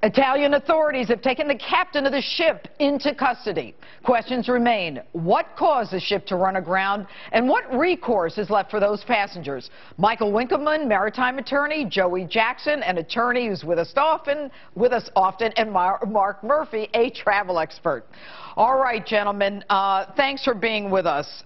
Italian authorities have taken the captain of the ship into custody. Questions remain. What caused the ship to run aground, and what recourse is left for those passengers? Michael Winkleman, maritime attorney, Joey Jackson, an attorney who's with us often, and Mark Murphy, a travel expert. All right, gentlemen, thanks for being with us.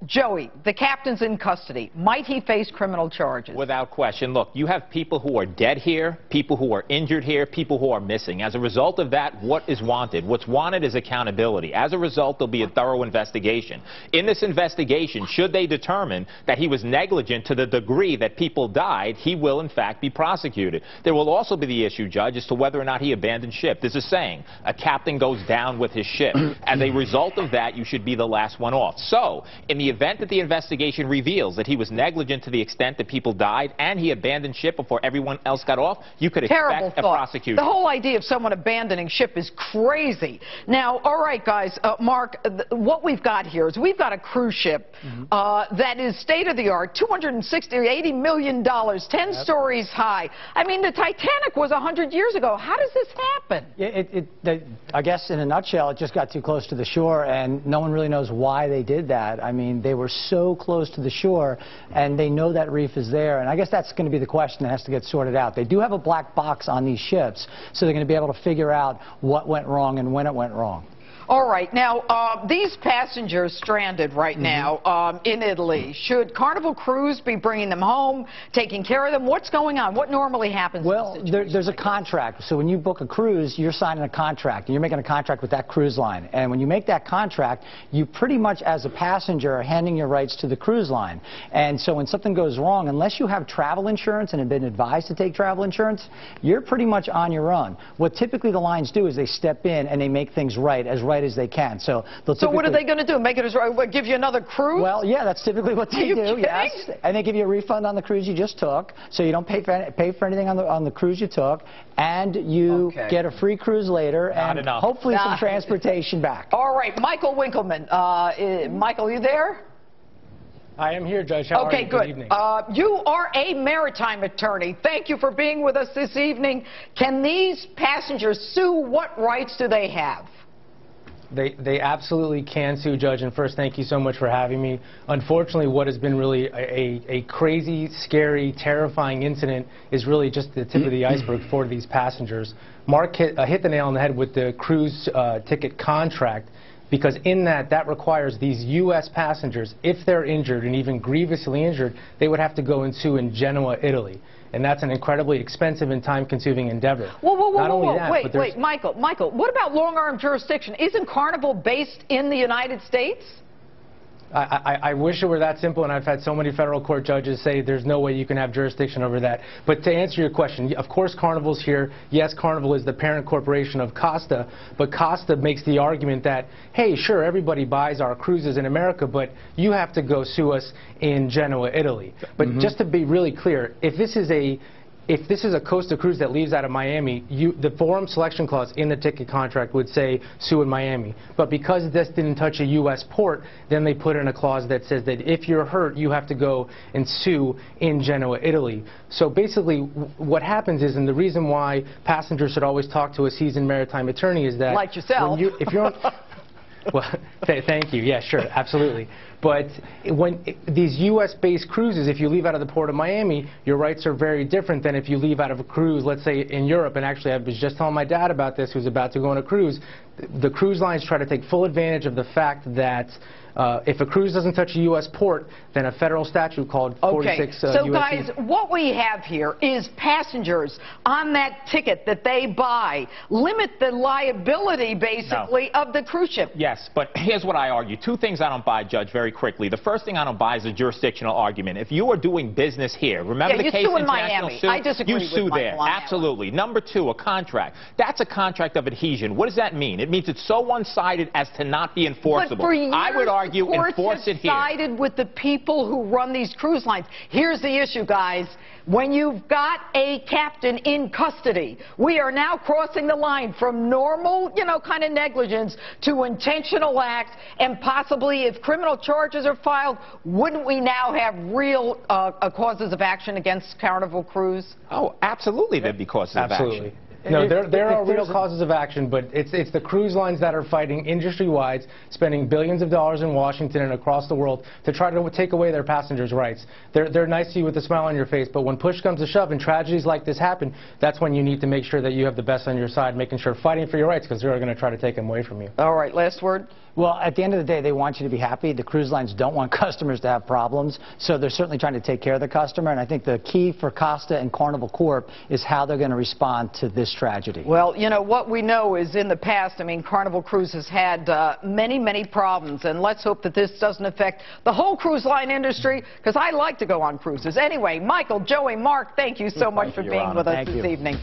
Joey, the captain's in custody. Might he face criminal charges? Without question. Look, you have people who are dead here, people who are injured here, people who are missing. As a result of that, what is wanted? What's wanted is accountability. As a result, there'll be a thorough investigation. In this investigation, should they determine that he was negligent to the degree that people died, he will, in fact, be prosecuted. There will also be the issue, Judge, as to whether or not he abandoned ship. There's a saying, a captain goes down with his ship. As a result of that, you should be the last one off. So, in the event that the investigation reveals that he was negligent to the extent that people died and he abandoned ship before everyone else got off, you could expect a prosecution. The whole idea of someone abandoning ship is crazy. Now, all right, guys, Mark, what we've got here is we've got a cruise ship that is state-of-the-art, $280 million, 10 stories high. I mean, the Titanic was 100 years ago. How does this happen? I guess, in a nutshell, it just got too close to the shore, and no one really knows why they did that. I mean, they were so close to the shore, and they know that reef is there, and I guess that's going to be the question that has to get sorted out. They do have a black box on these ships, so they're going to be able to figure out what went wrong and when it went wrong. All right. Now, these passengers stranded right now in Italy. Should Carnival Cruise be bringing them home, taking care of them? What's going on? What normally happens? Well, there's a contract. So when you book a cruise, you're signing a contract, and you're making a contract with that cruise line. And when you make that contract, you pretty much, as a passenger, are handing your rights to the cruise line. And so when something goes wrong, unless you have travel insurance and have been advised to take travel insurance, you're pretty much on your own. What typically the lines do is they step in and they make things right as they can. So what are they going to do? Make it give you another cruise? Well, yeah, that's typically what they do. Yes, and they give you a refund on the cruise you just took, so you don't pay for anything on the cruise you took, and you get a free cruise later, and hopefully some transportation back. All right, Michael Winkleman. Michael, you there? I am here, Judge. How are you? Good. Good evening. You are a maritime attorney. Thank you for being with us this evening. Can these passengers sue? What rights do they have? They absolutely can sue, Judge, and first, thank you so much for having me. Unfortunately, what has been really a crazy, scary, terrifying incident is really just the tip of the iceberg for these passengers. Mark hit the nail on the head with the cruise ticket contract, because in that requires these U.S. passengers, if they're injured and even grievously injured, they would have to go and sue in Genoa, Italy. And that's an incredibly expensive and time-consuming endeavor. Wait, Michael, what about long-arm jurisdiction? Isn't Carnival based in the United States? I wish it were that simple, and I've had so many federal court judges say there's no way you can have jurisdiction over that. But to answer your question, of course Carnival's here. Yes, Carnival is the parent corporation of Costa, but Costa makes the argument that, hey, sure, everybody buys our cruises in America, but you have to go sue us in Genoa, Italy. But just to be really clear, if this is a Costa cruise that leaves out of Miami, the forum selection clause in the ticket contract would say sue in Miami. But because this didn't touch a U.S. port, then they put in a clause that says that if you're hurt, you have to go and sue in Genoa, Italy. So basically, what happens is, and the reason why passengers should always talk to a seasoned maritime attorney is that, like yourself, if you're well, thank you. Yeah, sure, absolutely. But when these U.S.-based cruises, if you leave out of the port of Miami, your rights are very different than if you leave out of a cruise, let's say, in Europe. And actually, I was just telling my dad about this, who's about to go on a cruise. The cruise lines try to take full advantage of the fact that if a cruise doesn't touch a U.S. port, then a federal statute called 46 So, guys, what we have here is passengers on that ticket that they buy limit the liability, basically, of the cruise ship. Yes, but here's what I argue. Two things I don't buy, Judge, very quickly. The first thing I don't buy is a jurisdictional argument. If you are doing business here, remember the case in Miami. I disagree you sue with there. Absolutely. Number two, a contract. That's a contract of adhesion. What does that mean? It means it's so one-sided as to not be enforceable. But for years, I would argue enforce it here. Sided with the people who run these cruise lines. Here's the issue, guys. When you've got a captain in custody, we are now crossing the line from normal, kind of negligence to intentional acts, and possibly, if criminal charges are filed, wouldn't we now have real causes of action against Carnival Cruise? Oh, absolutely, there'd be causes of action. No, there are real causes of action, but it's the cruise lines that are fighting industry-wide, spending billions of dollars in Washington and across the world to try to take away their passengers' rights. They're nice to you with a smile on your face, but when push comes to shove and tragedies like this happen, that's when you need to make sure that you have the best on your side, making sure fighting for your rights, because they're going to try to take them away from you. All right, last word. Well, at the end of the day, they want you to be happy. The cruise lines don't want customers to have problems, so they're certainly trying to take care of the customer. And I think the key for Costa and Carnival Corp is how they're going to respond to this tragedy. Well, you know, what we know is in the past, I mean, Carnival Cruise has had many, many problems. And let's hope that this doesn't affect the whole cruise line industry, because I like to go on cruises. Anyway, Michael, Joey, Mark, thank you so much for being with us this evening.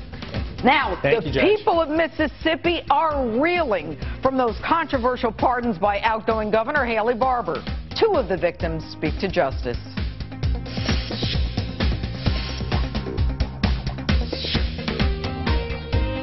Now, the people of Mississippi are reeling from those controversial pardons by outgoing Governor Haley Barbour. 2 of the victims speak to justice.